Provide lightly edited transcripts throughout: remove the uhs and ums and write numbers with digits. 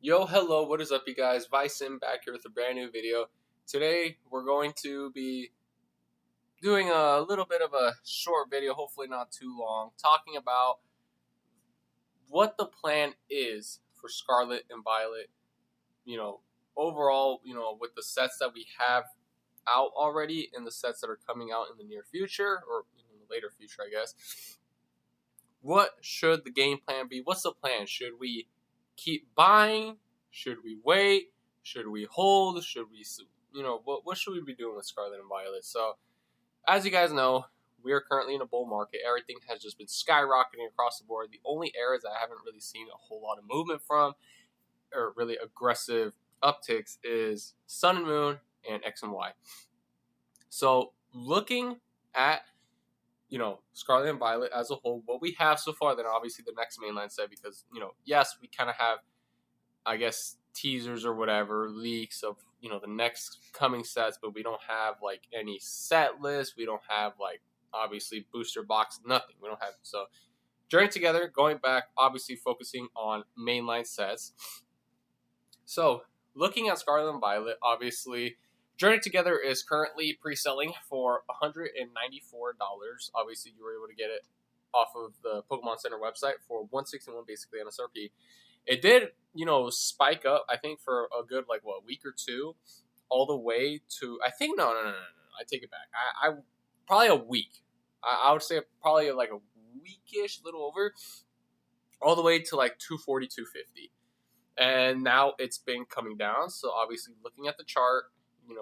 Yo, hello, what is up, you guys? Vicin back here with a brand new video. Today, we're going to be doing a little bit of a short video, hopefully not too long, talking about what the plan is for Scarlet and Violet, overall, with the sets that we have out already and the sets that are coming out in the near future, or in the later future, I guess. What should the game plan be? What's the plan? Should we keep buying? Should we wait? Should we hold? Should we, what should we be doing with Scarlet and Violet? So, as you guys know, we are currently in a bull market. Everything has just been skyrocketing across the board. The only areas I haven't really seen a whole lot of movement from, or really aggressive upticks, is Sun and Moon and X and Y. So, looking at Scarlet and Violet as a whole, what we have so far, then obviously the next mainline set, because, yes, we kind of have, I guess, teasers or whatever, leaks of, the next coming sets, but we don't have, like, any set list. We don't have, like, obviously booster box, nothing. We don't have, so, Journey Together, going back, obviously focusing on mainline sets. So, looking at Scarlet and Violet, obviously, Journey Together is currently pre-selling for $194. Obviously, you were able to get it off of the Pokemon Center website for $161 basically on SRP. It did, spike up, I think, for a good, week or two, all the way to, I think, no, I take it back. I probably a week. I would say probably like a weekish, a little over, all the way to like 240, 250. And now it's been coming down. So obviously looking at the chart,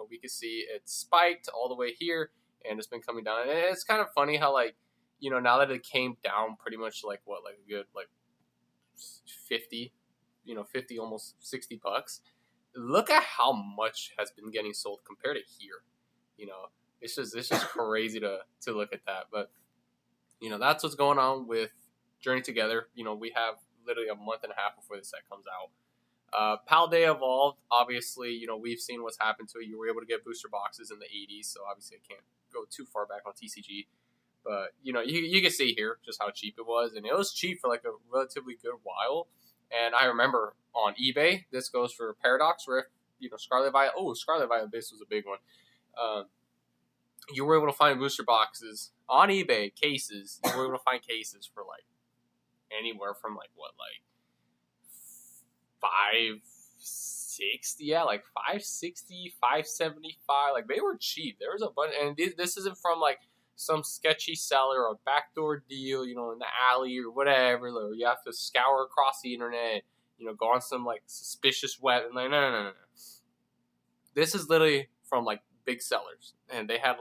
we can see it spiked all the way here and it's been coming down. And it's kind of funny how, now that it came down pretty much a good, 50, 50, almost $60. Look at how much has been getting sold compared to here. It's just crazy to look at that. But, that's what's going on with Journey Together. We have literally a month and a half before the set comes out. Paldea Evolved, obviously, we've seen what's happened to it. You were able to get booster boxes in the 80s, so obviously I can't go too far back on TCG. But, you can see here just how cheap it was. And it was cheap for like a relatively good while. And I remember on eBay, this goes for Paradox Rift, Scarlet Violet. Oh, Scarlet Violet, this was a big one. You were able to find booster boxes on eBay, cases. You were able to find cases for anywhere from 560, yeah, 560, 575. They were cheap. There was a bunch, and this isn't from some sketchy seller or backdoor deal, in the alley or whatever. Or you have to scour across the internet, go on some suspicious web. And no. This is literally from big sellers, and they had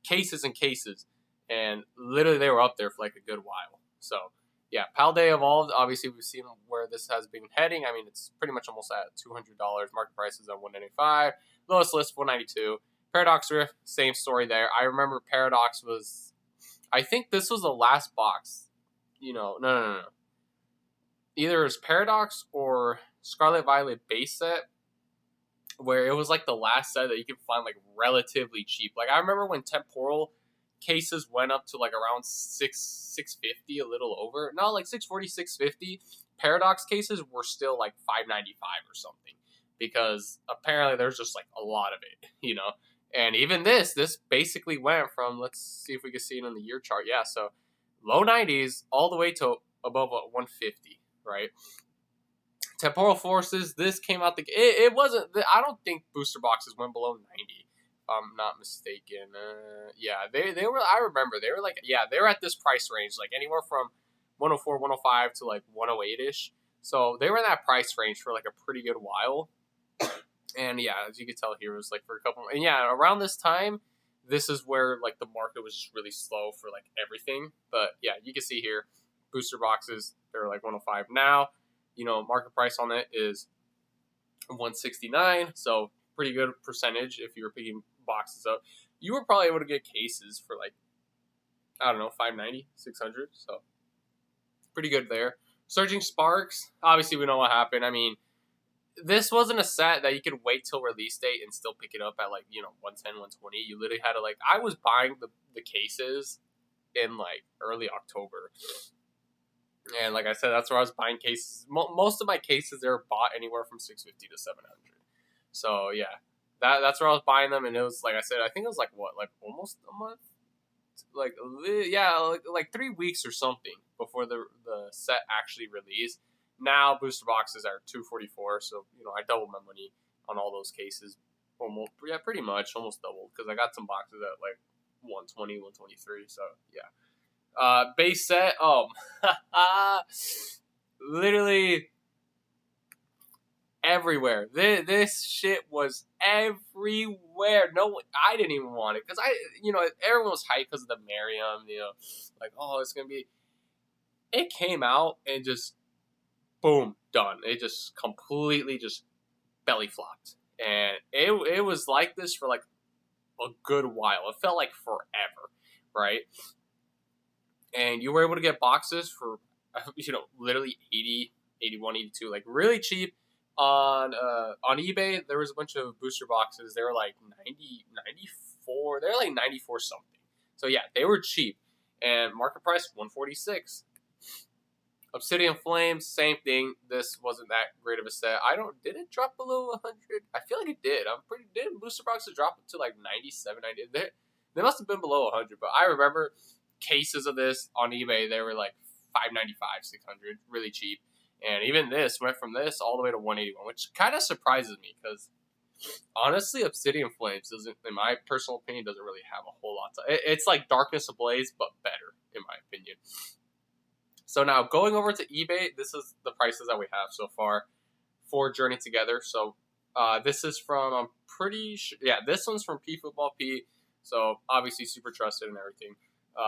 cases and cases, and literally they were up there for a good while. So yeah, Paldea Evolved, obviously we've seen where this has been heading. I mean, it's pretty much almost at $200. Market price is at $195. Lowest list, $192. Paradox Rift, same story there. I remember Paradox was, I think this was the last box. No. Either it was Paradox or Scarlet Violet base set, where it was the last set that you could find relatively cheap. I remember when Temporal cases went up to around $650, a little over. No, $640, $650. Paradox cases were still $595 or something, because apparently there's just a lot of it, And even this basically went from, let's see if we can see it on the year chart. Yeah, so low 90s all the way to above 150, right? Temporal Forces, this came out it wasn't, I don't think booster boxes went below 90. I'm not mistaken. Yeah, they were, I remember they were they were at this price range, anywhere from 104, 105 to 108-ish. So they were in that price range for a pretty good while. And yeah, as you can tell here, it was for a couple, and yeah, around this time, this is where the market was just really slow for everything. But yeah, you can see here, booster boxes, they're 105 now. Market price on it is 169. So pretty good percentage if you were picking boxes up. You were probably able to get cases for I don't know, 590, 600. So pretty good there. Surging Sparks, obviously we know what happened. I mean, this wasn't a set that you could wait till release date and still pick it up at 110, 120. You literally had to I was buying the cases in early October. And like I said, that's where I was buying cases. Most of my cases, they were bought anywhere from 650 to 700. So yeah, that's where I was buying them, and it was like I said, I think it was like what, like almost a month, like yeah, like 3 weeks or something before the set actually released. Now booster boxes are 244, so I doubled my money on all those cases, almost, yeah, pretty much almost doubled because I got some boxes at like 120, 123. So yeah. Base set. Literally everywhere. This shit was everywhere. No, I didn't even want it because everyone was hyped because of the Merriam. Like, oh, it's gonna be. It came out and just boom, done. It just completely just belly flopped, and it was like this for like a good while. It felt like forever, right? And you were able to get boxes for literally 80, 81, 82, like really cheap. On eBay there was a bunch of booster boxes. They were like 90, 94. They were like 94 something. So yeah, they were cheap. And market price 146. Obsidian Flames, same thing. This wasn't that great of a set. Did it drop below 100? I feel like it did. Did booster boxes drop to like 97, 90? They must have been below 100, but I remember cases of this on eBay. They were like 595, 600, really cheap. And even this went from this all the way to 181, which kind of surprises me because honestly, Obsidian Flames doesn't, in my personal opinion, doesn't really have a whole lot. It's like Darkness Ablaze, but better, in my opinion. So now going over to eBay, this is the prices that we have so far for Journey Together. So this is from, I'm pretty sure, yeah, this one's from P Football P. So obviously super trusted and everything.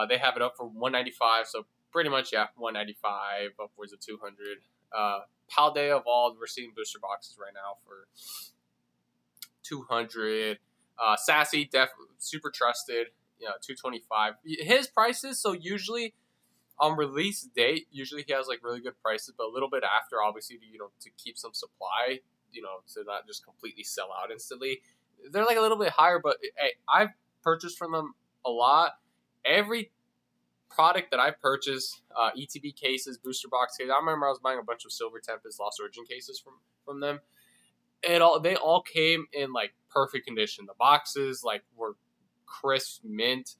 They have it up for 195. So pretty much, yeah, 195 upwards of 200. Paldea Evolved, we're seeing booster boxes right now for 200. Sassy, definitely super trusted. 225. His prices. So usually on release date, usually he has like really good prices, but a little bit after, obviously, to keep some supply, to not just completely sell out instantly. They're like a little bit higher, but hey, I've purchased from them a lot. Every product that I purchased, ETB cases, booster box cases. I remember I was buying a bunch of Silver Tempest Lost Origin cases from them. They all came in like perfect condition. The boxes like were crisp mint.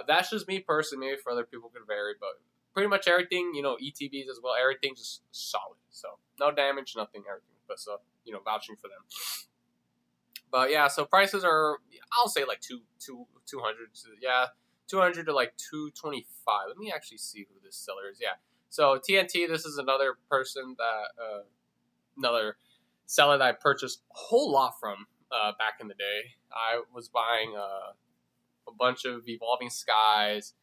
That's just me personally. Maybe for other people could vary, but pretty much everything, ETBs as well, everything just solid. So no damage, nothing, everything. But so vouching for them. But yeah, so prices are, I'll say like 200. Yeah, 200 to like 225. Let me actually see who this seller is. Yeah, so TNT. This is another person that another seller that I purchased a whole lot from back in the day. I was buying a bunch of Evolving Skies.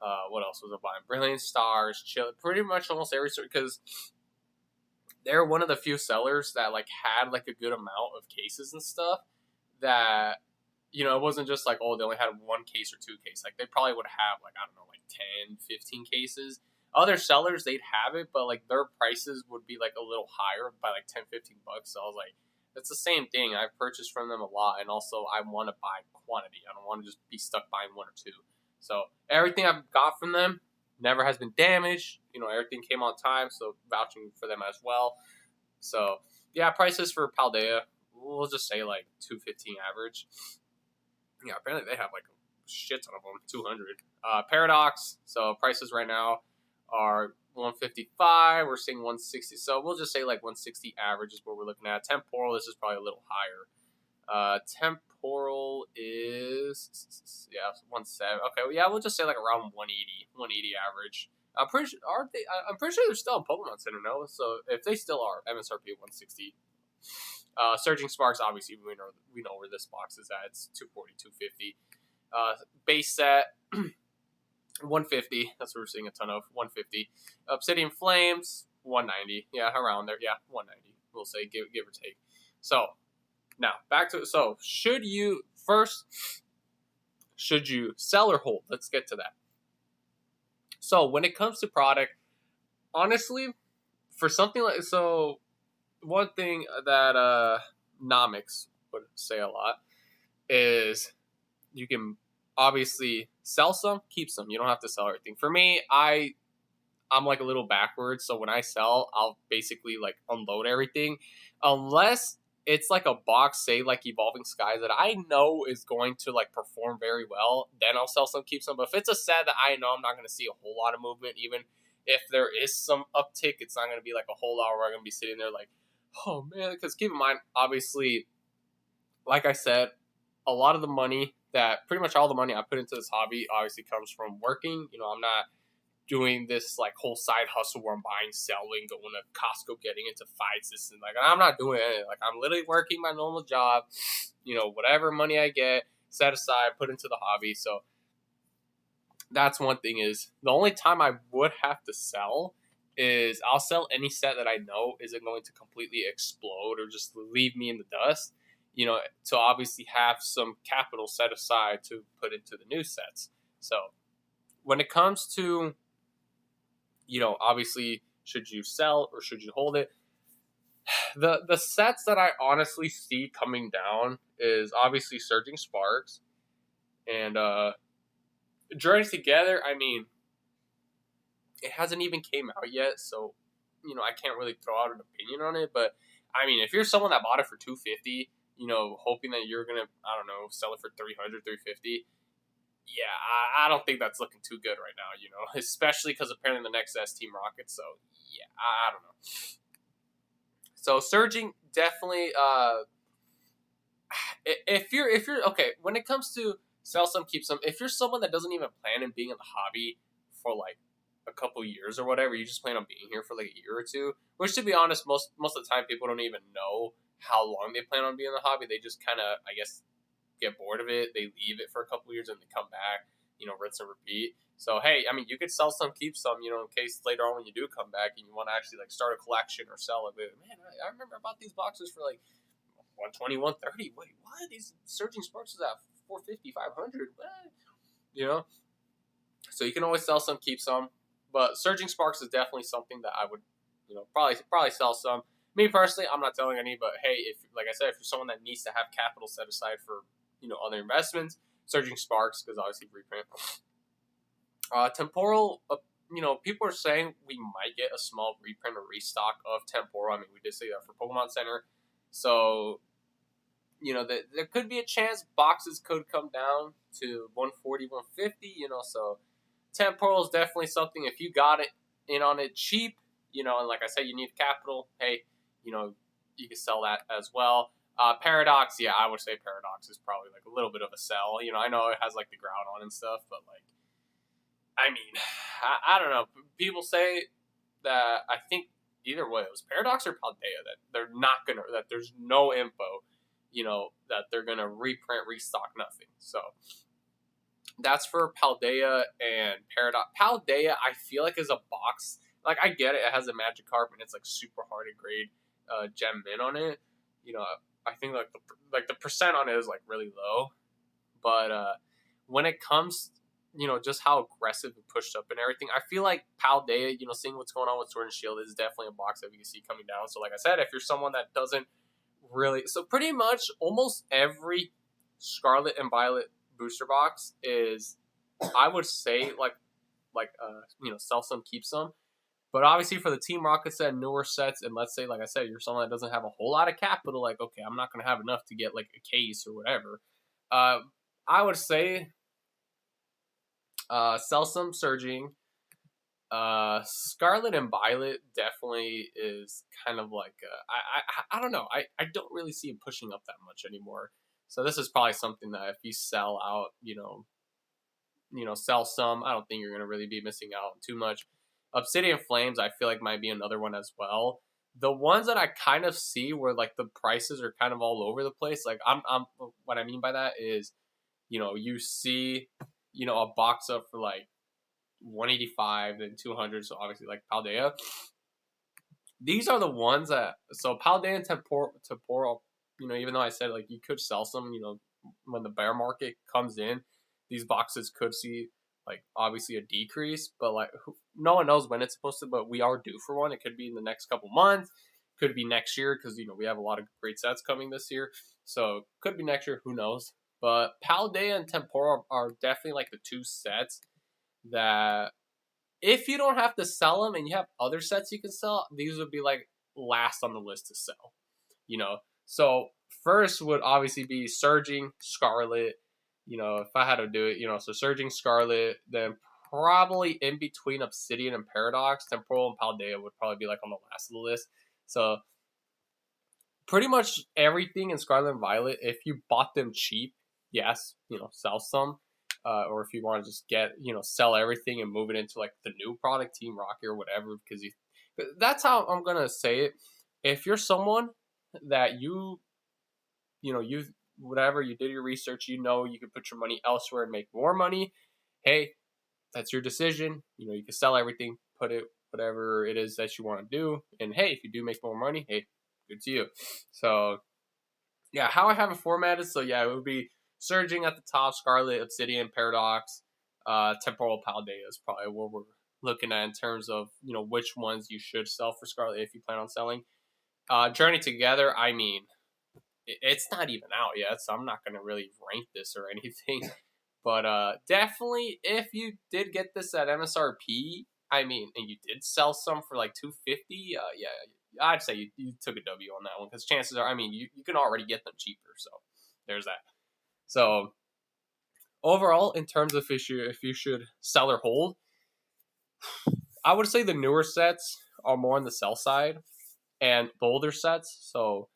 What else was I buying? Brilliant Stars, Chill. Pretty much almost every sort, because they're one of the few sellers that like had like a good amount of cases and stuff. That it wasn't just like, oh, they only had one case or two cases. Like they probably would have like, I don't know, like 10, 15 cases. Other sellers, they'd have it, but like their prices would be like a little higher by like 10, 15 bucks. So I was like, that's the same thing. I've purchased from them a lot, and also I want to buy quantity. I don't want to just be stuck buying one or two. So everything I've got from them never has been damaged. Everything came on time, so vouching for them as well. So yeah, prices for Paldea, we'll just say like 215 average. Yeah, apparently they have like a shit ton of them, 200. Paradox, so prices right now are 155. We're seeing 160. So we'll just say like 160 average is what we're looking at. Temporal, this is probably a little higher. Temporal is 170. Okay, well, yeah, we'll just say like around 180 average. I'm pretty sure I'm pretty sure they're still in Pokemon Center, no? So if they still are, MSRP 160. Surging Sparks, obviously we know where this box is at. It's 240, 250. Base set 150. That's what we're seeing a ton of. 150. Obsidian Flames 190. Yeah, around there. Yeah, 190. We'll say give or take. So now back to should you sell or hold? Let's get to that. So when it comes to product, honestly, for something like one thing that Nomics would say a lot is you can obviously sell some, keep some. You don't have to sell everything. For me, I I'm like a little backwards. So when I sell, I'll basically like unload everything, unless it's like a box, say like Evolving Skies, that I know is going to like perform very well. Then I'll sell some, keep some. But if it's a set that I know I'm not going to see a whole lot of movement, even if there is some uptick, it's not going to be like a whole lot where I'm going to be sitting there like, oh man. Because keep in mind, obviously, like I said, a lot of the money that pretty much all the money I put into this hobby obviously comes from working. I'm not doing this like whole side hustle where I'm buying, selling, going to Costco, getting into fights. This and like I'm not doing it. Like I'm literally working my normal job. Whatever money I get, set aside, put into the hobby. So that's one thing. Is the only time I would have to sell is I'll sell any set that I know isn't going to completely explode or just leave me in the dust. To obviously have some capital set aside to put into the new sets. So when it comes to obviously, should you sell or should you hold it? The sets that I honestly see coming down is obviously Surging Sparks and Journeys Together. I mean, it hasn't even came out yet, so I can't really throw out an opinion on it. But I mean, if you're someone that bought it for 250, hoping that you're gonna, I don't know, sell it for 300, 350. Yeah, I don't think that's looking too good right now, especially because apparently the next S Team Rocket. So, yeah, I don't know. So, surging, definitely, if you're, okay, when it comes to sell some, keep some, if you're someone that doesn't even plan on being in the hobby for like a couple years or whatever, you just plan on being here for like a year or two, which to be honest, most of the time people don't even know how long they plan on being in the hobby. They just kind of, I guess, get bored of it, they leave it for a couple years and they come back, rinse and repeat. So hey, I mean, you could sell some, keep some, in case later on when you do come back and you want to actually like start a collection or sell it. But man, I remember I bought these boxes for like 120, 130. Wait, what? These Surging Sparks is at 450, 500. What? So you can always sell some, keep some. But Surging Sparks is definitely something that I would, probably sell some. Me personally, I'm not telling any, but hey, if like I said, if you're someone that needs to have capital set aside for other investments, Surging Sparks, because obviously reprint. Temporal, people are saying we might get a small reprint or restock of Temporal. I mean, we did say that for Pokemon Center. So, there could be a chance boxes could come down to 140, 150, so Temporal is definitely something, if you got it in on it cheap, and like I said, you need capital, hey, you can sell that as well. Paradox, yeah, I would say Paradox is probably like a little bit of a sell. I know it has like the ground on and stuff, but like, I mean, I don't know. People say that I think either way, it was Paradox or Paldea, that they're not gonna, that there's no info, that they're gonna reprint, restock, nothing. So that's for Paldea and Paradox. Paldea, I feel like is a box. Like I get it, it has a Magikarp and it's like super hard to grade gem min on it. I think like the percent on it is like really low, but when it comes, just how aggressive and pushed up and everything, I feel like Paldea, seeing what's going on with Sword and Shield is definitely a box that we can see coming down. So like I said, if you're someone that doesn't really, so pretty much almost every Scarlet and Violet booster box is, I would say sell some, keep some. But obviously for the Team Rocket set, newer sets, and let's say, like I said, you're someone that doesn't have a whole lot of capital, like, okay, I'm not going to have enough to get like a case or whatever. I would say sell some Surging. Scarlet and Violet definitely is kind of like, I don't know. I don't really see him pushing up that much anymore. So this is probably something that if you sell out, sell some, I don't think you're going to really be missing out too much. Obsidian Flames, I feel like might be another one as well. The ones that I kind of see where like the prices are kind of all over the place. Like I'm what I mean by that is, you see, a box up for like 185, then 200. So obviously like Paldea. These are the ones that, so Paldea and Temporal, even though I said like you could sell some, when the bear market comes in, these boxes could see like obviously a decrease, but like no one knows when it's supposed to, but we are due for one. It could be in the next couple months, could be next year, because we have a lot of great sets coming this year, so could be next year, who knows. But Paldea and Temporal are definitely like the two sets that if you don't have to sell them and you have other sets you can sell, these would be like last on the list to sell. You know, so first would obviously be Surging, Scarlet. You know, if I had to do it, so Surging, Scarlet, then probably in between Obsidian and Paradox, Temporal and Paldea would probably be like on the last of the list. So pretty much everything in Scarlet and Violet, if you bought them cheap, yes, sell some. Or if you want to just sell everything and move it into like the new product, Team Rocket or whatever, because that's how I'm gonna say it. If you're someone that you whatever, you did your research, you can put your money elsewhere and make more money, hey, that's your decision. You can sell everything, put it whatever it is that you want to do, and hey, if you do make more money, hey, good to you. So yeah, how I have it formatted, so yeah, it would be Surging at the top, Scarlet, Obsidian, Paradox, Temporal, Paldea is probably what we're looking at in terms of which ones you should sell for Scarlet if you plan on selling. Journey Together, I mean, it's not even out yet, so I'm not going to really rank this or anything. But definitely, if you did get this at MSRP, I mean, and you did sell some for like $250, yeah, I'd say you took a W on that one, because chances are, I mean, you can already get them cheaper, so there's that. So overall, in terms of if you should sell or hold, I would say the newer sets are more on the sell side, and the older sets, so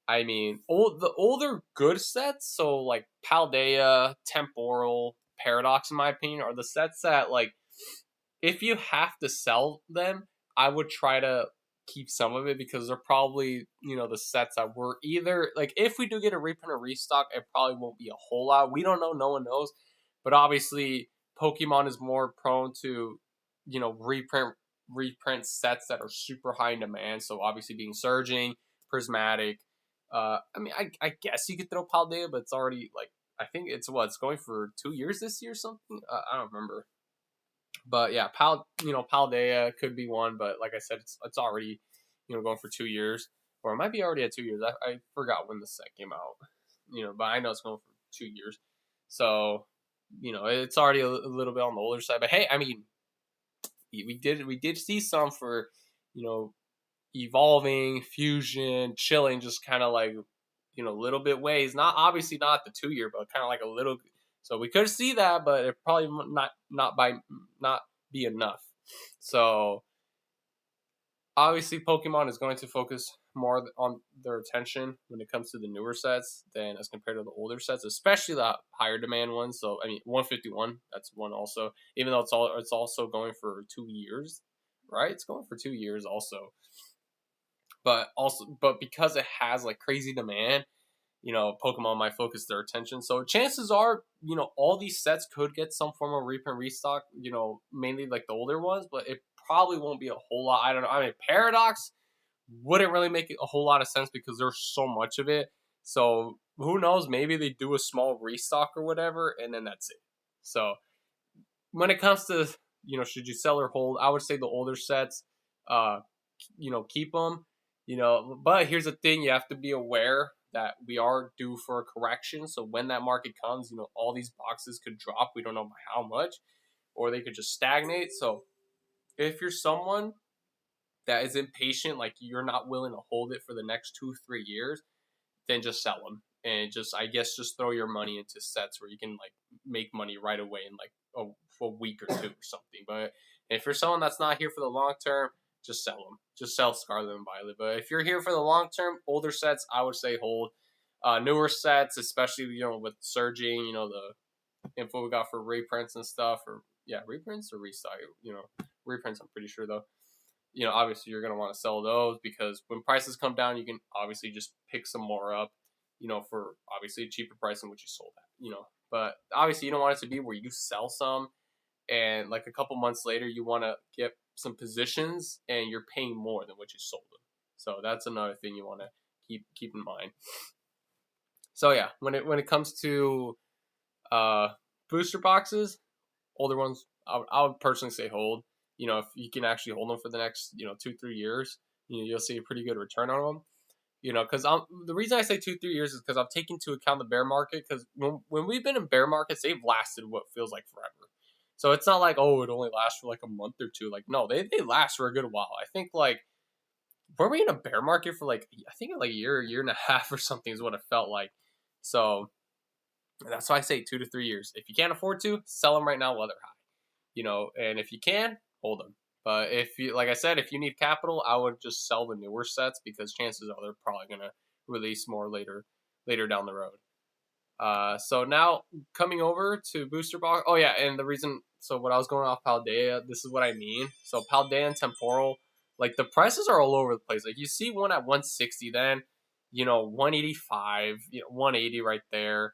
I mean, the older good sets, so like Paldea, Temporal, Paradox, in my opinion, are the sets that, like, if you have to sell them, I would try to keep some of it, because they're probably, the sets that were either, like, if we do get a reprint or restock, it probably won't be a whole lot. We don't know. No one knows. But obviously, Pokemon is more prone to, reprint sets that are super high in demand. So obviously being Surging, Prismatic, I mean, I guess you could throw Paldea, but it's already like, I think it's going for 2 years this year or something. I don't remember, but yeah, Paldea could be one, but like I said, it's already going for 2 years, or it might be already at 2 years. I forgot when the set came out, but I know it's going for 2 years, so it's already a little bit on the older side. But hey, I mean, we did see some for evolving, fusion, chilling, just kind of like little bit ways. Not obviously not the 2 year, but kind of like a little. So we could see that, but it probably not be enough. So obviously, Pokemon is going to focus more on their attention when it comes to the newer sets than as compared to the older sets, especially the higher demand ones. So I mean, 151, that's one also. Even though it's also going for 2 years, right? It's going for 2 years also. But because it has like crazy demand, Pokemon might focus their attention. So chances are, all these sets could get some form of reprint restock, mainly like the older ones, but it probably won't be a whole lot. I don't know. I mean, Paradox wouldn't really make a whole lot of sense because there's so much of it. So who knows? Maybe they do a small restock or whatever, and then that's it. So when it comes to, should you sell or hold, I would say the older sets, keep them. But here's the thing: you have to be aware that we are due for a correction. So when that market comes, all these boxes could drop. We don't know by how much, or they could just stagnate. So if you're someone that is impatient, like you're not willing to hold it for the next 2-3 years, then just sell them and just throw your money into sets where you can like make money right away in like a week or two or something. But if you're someone that's not here for the long term, just sell them. Just sell Scarlet and Violet. But if you're here for the long term, older sets, I would say hold. Newer sets, especially with Surging, the info we got for reprints and stuff, or yeah, reprints or restock. Reprints. I'm pretty sure though. Obviously you're gonna want to sell those, because when prices come down, you can obviously just pick some more up. For obviously a cheaper price than what you sold at. But obviously you don't want it to be where you sell some, and like a couple months later you want to get some positions and you're paying more than what you sold them. So that's another thing you want to keep in mind. So yeah, when it comes to booster boxes, older ones, I would personally say hold. If you can actually hold them for the next 2-3 years, you'll see a pretty good return on them. Because the reason I say 2-3 years is because I'm taking into account the bear market. Because when we've been in bear markets, they've lasted what feels like forever. So it's not like, oh, it only lasts for like a month or two. Like, no, they last for a good while. I think like, were we in a bear market for like, I think like a year and a half or something is what it felt like. So that's why I say 2 to 3 years. If you can't afford to, sell them right now while they're high. And if you can, hold them. But if you, like I said, if you need capital, I would just sell the newer sets because chances are they're probably gonna release more later down the road. So now coming over to booster box. Oh yeah, and the reason. So what I was going off Paldea, this is what I mean. So Paldea and Temporal, like the prices are all over the place. Like you see one at 160, then 185, 180 right there.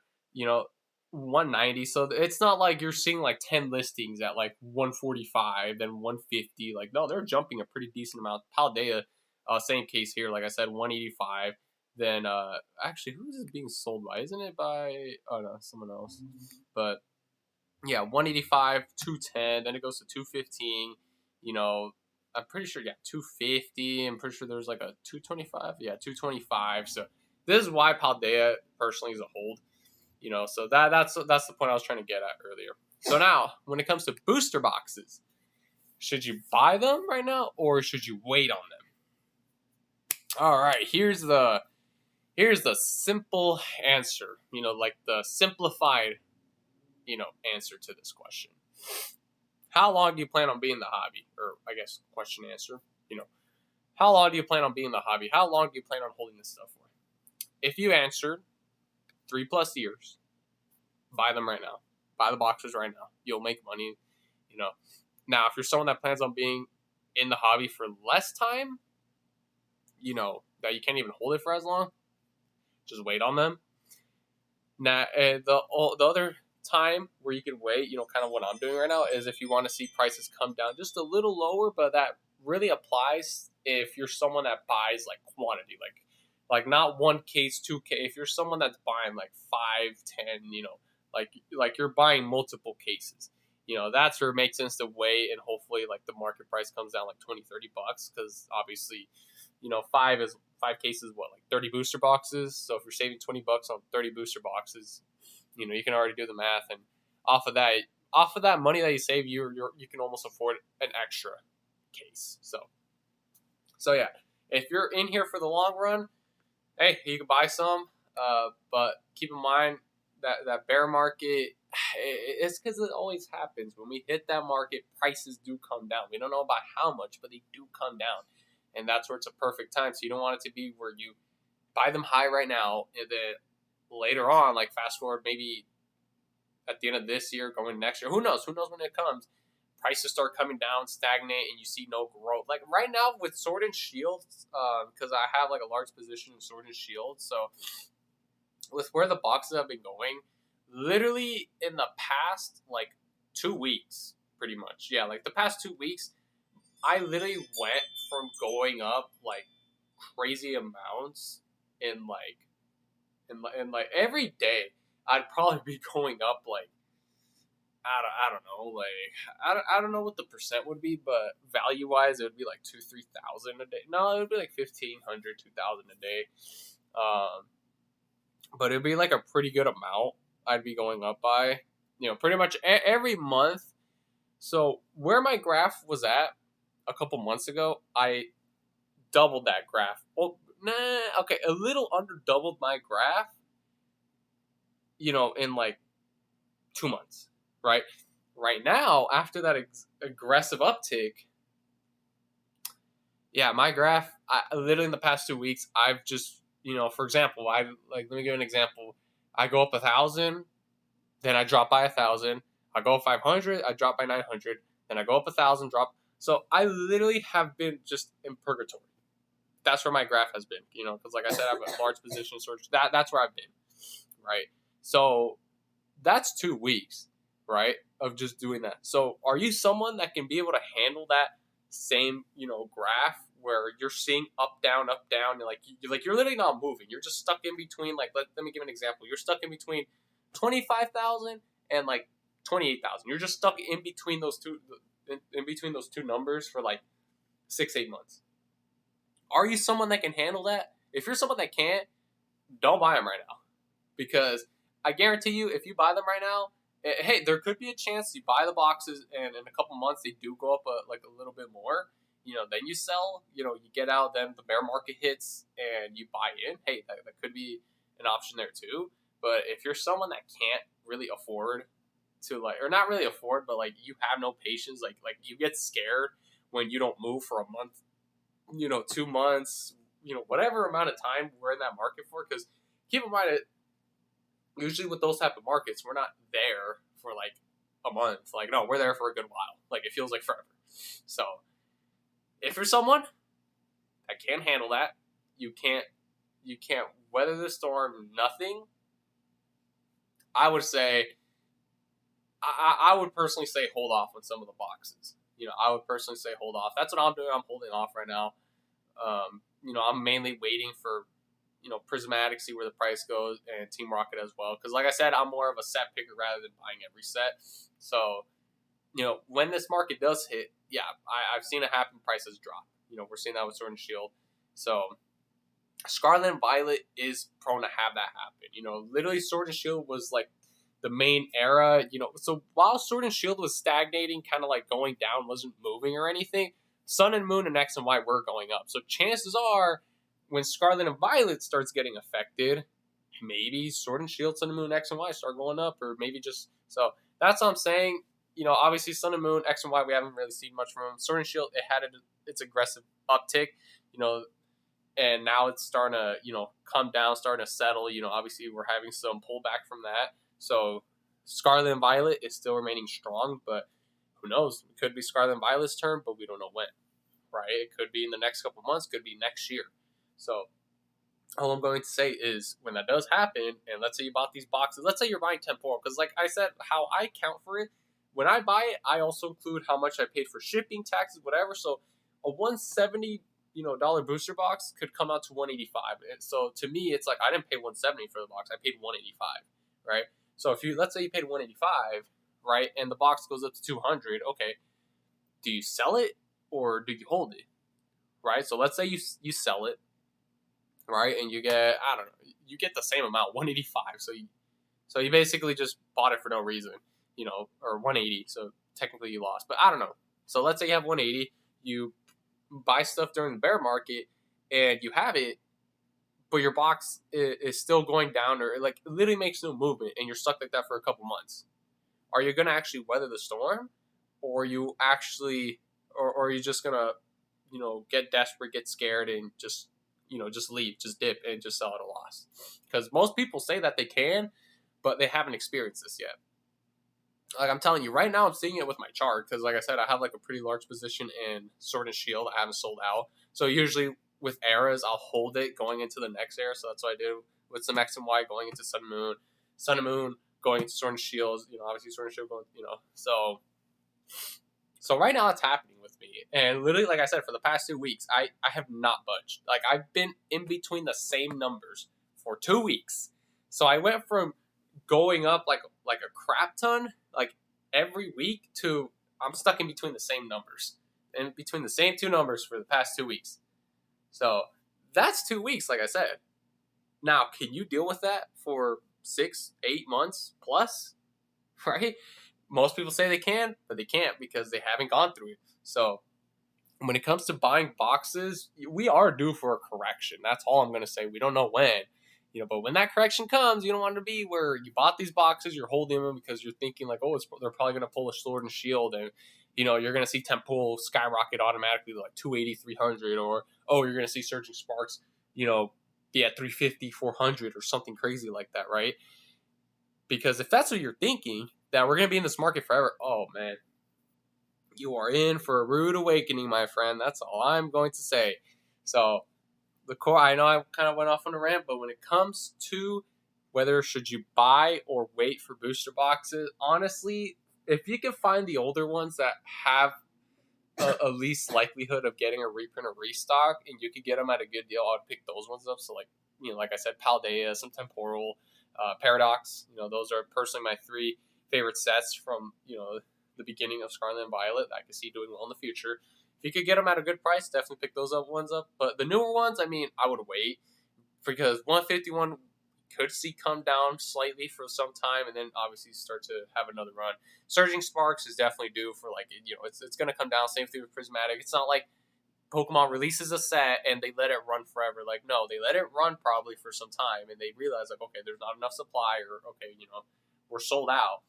190. So it's not like you're seeing like 10 listings at like 145, then 150. Like no, they're jumping a pretty decent amount. Paldea, same case here. Like I said, 185. Then actually, who is this being sold by? Isn't it by someone else? But yeah, 185, 210. Then it goes to 215. I'm pretty sure 250. I'm pretty sure there's like a 225. Yeah, 225. So this is why Paldea personally is a hold. So that's the point I was trying to get at earlier. So now, when it comes to booster boxes, should you buy them right now or should you wait on them? All right, here's the simple answer. Like the simplified, answer to this question. How long do you plan on being in the hobby? Or I guess question answer. How long do you plan on being in the hobby? How long do you plan on holding this stuff for? If you answered 3+ years, buy them right now. Buy the boxes right now. You'll make money. Now, if you're someone that plans on being in the hobby for less time, that you can't even hold it for as long, just wait on them. Now, the other time where you can wait, kind of what I'm doing right now, is if you want to see prices come down just a little lower, but that really applies if you're someone that buys like quantity, like not one case, 2 case. If you're someone that's buying like 5, 10, like you're buying multiple cases, that's where it makes sense to wait, and hopefully like the market price comes down like $20-$30, because obviously, five cases, what, like 30 booster boxes. So if you're saving $20 on 30 booster boxes, you can already do the math, and off of that money that you save, you can almost afford an extra case. So yeah, if you're in here for the long run, hey, you can buy some, but keep in mind that bear market, it's because it always happens. When we hit that market, prices do come down. We don't know about how much, but they do come down, and that's where it's a perfect time. So you don't want it to be where you buy them high right now, and then later on, like fast forward maybe at the end of this year, going next year, who knows when it comes, prices start coming down, stagnate, and you see no growth. Like right now with Sword and Shield, because I have like a large position in Sword and Shield, so with where the boxes have been going, literally in the past like 2 weeks, pretty much, yeah, like the past 2 weeks, I literally went from going up like crazy amounts in like every day. I'd probably be going up like, I don't know, like I don't know what the percent would be, but value wise, it would be like 2,000-3,000 a day. No, it would be like 1,500, 2,000 a day. But it'd be like a pretty good amount I'd be going up by, pretty much every month. So where my graph was at a couple months ago, I doubled that graph. Well, okay, a little under doubled my graph, in like 2 months, right? Right now, after that aggressive uptick, yeah, my graph, I literally in the past 2 weeks, I've just, for example, let me give an example. I go up 1,000, then I drop by 1,000. I go up 500, I drop by 900, then I go up 1,000, drop. So I literally have been just in purgatory. That's where my graph has been, because like I said, I have a large position in storage. That's where I've been, right? So that's 2 weeks, right, of just doing that. So are you someone that can be able to handle that same, graph where you're seeing up, down, and you're literally not moving. You're just stuck in between, like, let me give an example. You're stuck in between 25,000 and like 28,000. You're just stuck in between those two numbers for like 6-8 months. Are you someone that can handle that? If you're someone that can't, don't buy them right now, because I guarantee you, if you buy them right now, Hey, there could be a chance you buy the boxes and in a couple months they do go up like a little bit more. Then you sell. You get out. Then the bear market hits and you buy in. Hey, that could be an option there too. But if you're someone that can't really afford to or not really afford, but like you have no patience, like you get scared when you don't move for a month, 2 months, whatever amount of time we're in that market for. Because keep in mind, usually with those type of markets, we're not there for like a month. Like, no, we're there for a good while. Like, it feels like forever. So if you're someone that can't handle that, you can't weather the storm, nothing. I would say, I would personally say hold off on some of the boxes. I would personally say hold off. That's what I'm doing. I'm holding off right now. I'm mainly waiting for Prismatic, see where the price goes, and Team Rocket as well. Because like I said, I'm more of a set picker rather than buying every set. So, when this market does hit, yeah, I've seen it happen. Prices drop. We're seeing that with Sword and Shield. So, Scarlet and Violet is prone to have that happen. Literally, Sword and Shield was like the main era. So while Sword and Shield was stagnating, kind of like going down, wasn't moving or anything, Sun and Moon and X and Y were going up. So chances are, when Scarlet and Violet starts getting affected, maybe Sword and Shield, Sun and Moon, X and Y start going up, or maybe just so. That's what I'm saying. Obviously Sun and Moon, X and Y, we haven't really seen much from them. Sword and Shield, it had its aggressive uptick, and now it's starting to, come down, starting to settle. Obviously we're having some pullback from that. So Scarlet and Violet is still remaining strong, but who knows? It could be Scarlet and Violet's turn, but we don't know when. Right? It could be in the next couple months, could be next year. So all I'm going to say is when that does happen, and let's say you bought these boxes, let's say you're buying temporal, because like I said, how I count for it, when I buy it, I also include how much I paid for shipping, taxes, whatever. So a $170 booster box could come out to $185. And so to me, it's like I didn't pay $170 for the box, I paid $185, right? So if let's say you paid $185, right, and the box goes up to $200, okay, do you sell it or do you hold it, right? So let's say you sell it, right, and you get, I don't know, you get the same amount, 185. So you basically just bought it for no reason, or 180. So technically you lost, but I don't know. So let's say you have 180, you buy stuff during the bear market, and you have it, but your box is still going down, or like it literally makes no movement, and you're stuck like that for a couple months. Are you gonna actually weather the storm, or are you just gonna, get desperate, get scared, and just leave, just dip, and just sell at a loss? Because most people say that they can, but they haven't experienced this yet. Like I'm telling you, right now I'm seeing it with my chart, because like I said, I have like a pretty large position in Sword and Shield. I haven't sold out. So usually with eras, I'll hold it going into the next era. So that's what I do with some X and Y going into Sun and Moon going into Sword and Shield. Obviously Sword and Shield going, So right now it's happening with me. And literally, like I said, for the past 2 weeks, I have not budged. Like I've been in between the same numbers for 2 weeks. So I went from going up like a crap ton, like every week, to I'm stuck in between the same numbers. In between the same two numbers for the past 2 weeks. So that's 2 weeks, like I said. Now, can you deal with that for 6, 8 months plus? Right? Most people say they can, but they can't because they haven't gone through it. So when it comes to buying boxes, we are due for a correction. That's all I'm going to say. We don't know when, but when that correction comes, you don't want it to be where you bought these boxes, you're holding them because you're thinking like, oh, they're probably going to pull a Sword and Shield, and you're going to see Temporal skyrocket automatically to like 280, 300, or you're going to see Surging Sparks, be at 350, 400, or something crazy like that, right? Because if that's what you're thinking, that we're going to be in this market forever, oh man, you are in for a rude awakening, my friend. That's all I'm going to say. So the core, I know I kind of went off on a rant, but when it comes to whether should you buy or wait for booster boxes, honestly, if you can find the older ones that have a least likelihood of getting a reprint or restock, and you could get them at a good deal, I'd pick those ones up. So like, like I said, Paldea, some Temporal, Paradox, those are personally my 3 favorite sets from, the beginning of Scarlet and Violet that I can see doing well in the future. If you could get them at a good price, definitely pick those ones up. But the newer ones, I would wait, because 151, could see come down slightly for some time, and then obviously start to have another run. Surging Sparks is definitely due for like, it's going to come down. Same thing with Prismatic. It's not like Pokemon releases a set and they let it run forever. Like, no, they let it run probably for some time, and they realize like, okay, there's not enough supply, or okay, we're sold out,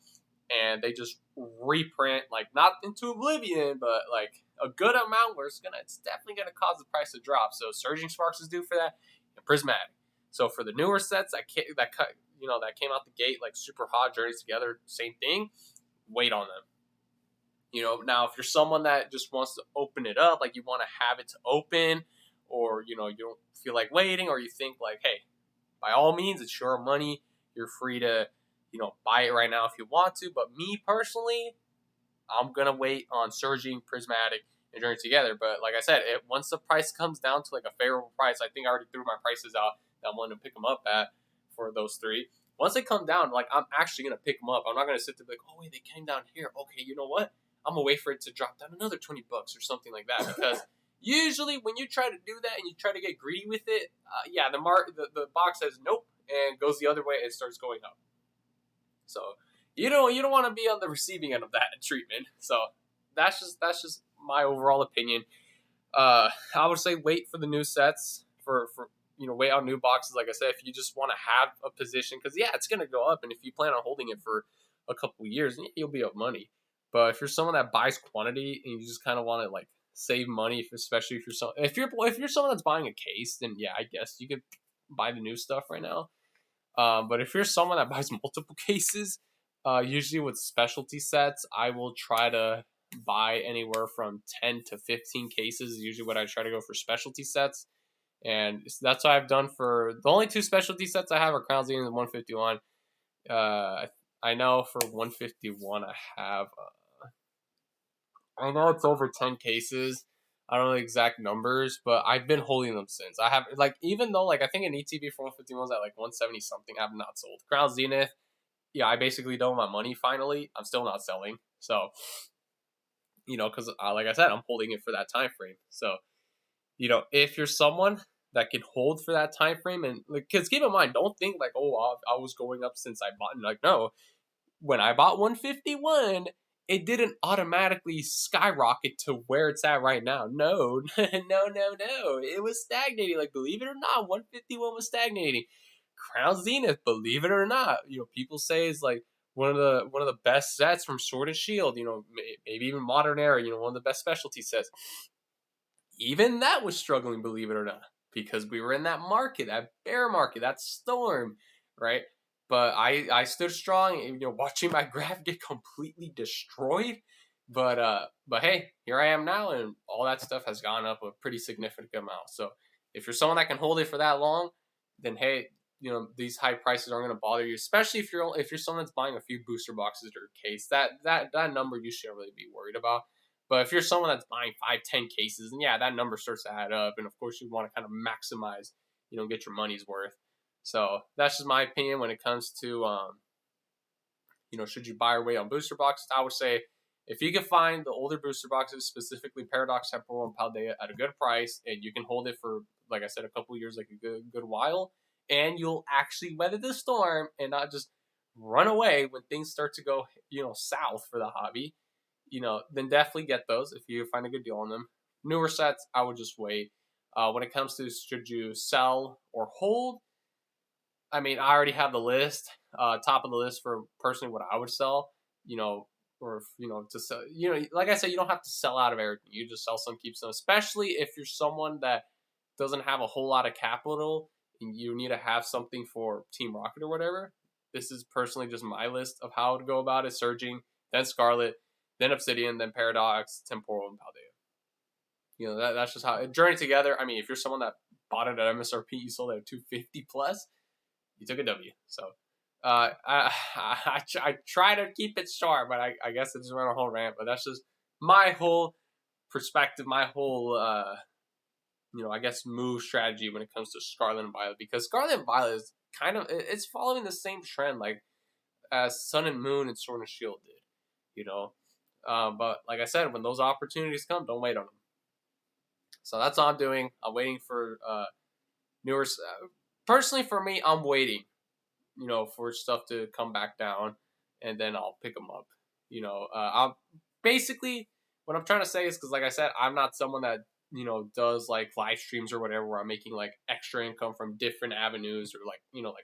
and they just reprint, like, not into oblivion, but like a good amount where it's definitely gonna cause the price to drop. So Surging Sparks is due for that, and Prismatic. So for the newer sets that came out the gate like super hot, Journeys Together, same thing. Wait on them. Now if you're someone that just wants to open it up, like you want to have it to open, or you don't feel like waiting, or you think like, hey, by all means, it's your money. You're free to, buy it right now if you want to. But me personally, I'm gonna wait on Surging, Prismatic, and Journey Together. But like I said, once the price comes down to like a favorable price, I think I already threw my prices out that I'm willing to pick them up at for those three. Once they come down, like I'm actually gonna pick them up. I'm not gonna sit there like, oh wait, they came down here. Okay, you know what? I'm gonna wait for it to drop down another $20 or something like that, because usually when you try to do that and you try to get greedy with it, the box says nope and goes the other way and starts going up. So you don't want to be on the receiving end of that treatment. So that's just my overall opinion. I would say wait for the new sets, for wait on new boxes. Like I said, if you just want to have a position, because it's gonna go up, and if you plan on holding it for a couple of years, you'll be up money. But if you're someone that buys quantity and you just kind of want to like save money, especially if you're someone that's buying a case, then I guess you could buy the new stuff right now. But if you're someone that buys multiple cases, usually with specialty sets, I will try to buy anywhere from 10 to 15 cases. Is usually what I try to go for specialty sets, and that's what I've done for the only two specialty sets I have are Crown Zenith and 151. I know for 151 I know it's over 10 cases. I don't know the exact numbers, but I've been holding them since. I have, like, even though, like, I think an ETB for 151 was at, like, 170 something, I have not sold. Crown Zenith, I basically don't want my money finally. I'm still not selling. So, because, like I said, I'm holding it for that time frame. So, if you're someone that can hold for that time frame, and, like, because keep in mind, don't think, like, oh, I was going up since I bought. Like, no. When I bought 151, it didn't automatically skyrocket to where it's at right now. No, no. It was stagnating. Like, believe it or not, 151 was stagnating. Crown Zenith, believe it or not, people say is like one of the best sets from Sword and Shield. Maybe even Modern Era. One of the best specialty sets. Even that was struggling, believe it or not, because we were in that market, that bear market, that storm, right? But I stood strong, watching my graph get completely destroyed. But hey, here I am now, and all that stuff has gone up a pretty significant amount. So if you're someone that can hold it for that long, then hey, these high prices aren't going to bother you, especially if you're someone that's buying a few booster boxes or a case. That number you shouldn't really be worried about. But if you're someone that's buying 5-10 cases, then that number starts to add up, and of course you want to kind of maximize, get your money's worth. So that's just my opinion when it comes to, should you buy or wait on booster boxes? I would say if you can find the older booster boxes, specifically Paradox, Temporal, and Paldea, at a good price, and you can hold it for, like I said, a couple years, like a good while, and you'll actually weather the storm and not just run away when things start to go, south for the hobby, then definitely get those if you find a good deal on them. Newer sets, I would just wait. When it comes to should you sell or hold, I mean, I already have the list, top of the list for personally what I would sell, or, to sell, like I said, you don't have to sell out of everything. You just sell some, keep some, especially if you're someone that doesn't have a whole lot of capital and you need to have something for Team Rocket or whatever. This is personally just my list of how to go about it. Surging, then Scarlet, then Obsidian, then Paradox, Temporal, and Paldea. That's just how Journey Together. I mean, if you're someone that bought it at MSRP, you sold it at 250 plus, you took a W. So I try to keep it short, but I guess I just went a whole rant. But that's just my whole perspective, my whole I guess move strategy when it comes to Scarlet and Violet, because Scarlet and Violet is it's following the same trend like as Sun and Moon and Sword and Shield did, but like I said, when those opportunities come, don't wait on them. So that's all I'm doing. I'm waiting for newer. Personally, for me, I'm waiting. for stuff to come back down, and then I'll pick them up. I'm basically what I'm trying to say is because, like I said, I'm not someone that does like live streams or whatever where I'm making like extra income from different avenues or like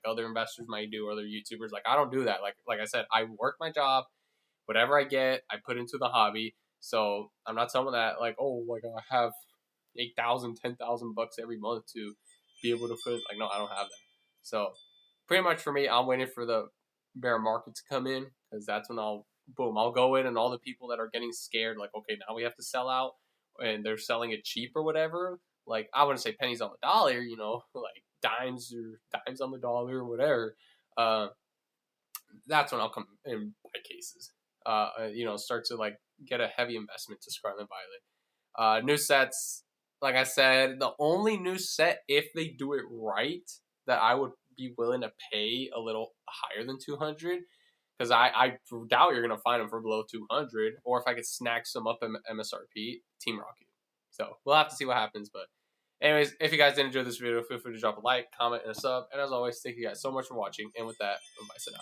other investors might do or other YouTubers. Like I don't do that. Like I said, I work my job, whatever I get, I put into the hobby. So I'm not someone that like, oh, like I have 8,000, 10,000 bucks every month to be able to put. Like, no, I don't have that. So pretty much for me, I'm waiting for the bear market to come in because that's when I'll go in and all the people that are getting scared, like, okay, now we have to sell out and they're selling it cheap or whatever. Like, I wouldn't say pennies on the dollar, like dimes on the dollar or whatever. Uh, that's when I'll come and buy cases. Start to like get a heavy investment to Scarlet Violet. New sets, like I said, the only new set, if they do it right, that I would be willing to pay a little higher than 200, because I doubt you're gonna find them for below 200, or if I could snag some up MSRP, Team Rocket. So we'll have to see what happens. But anyways, if you guys did enjoy this video, feel free to drop a like, comment, and a sub. And as always, thank you guys so much for watching. And with that, bye for now.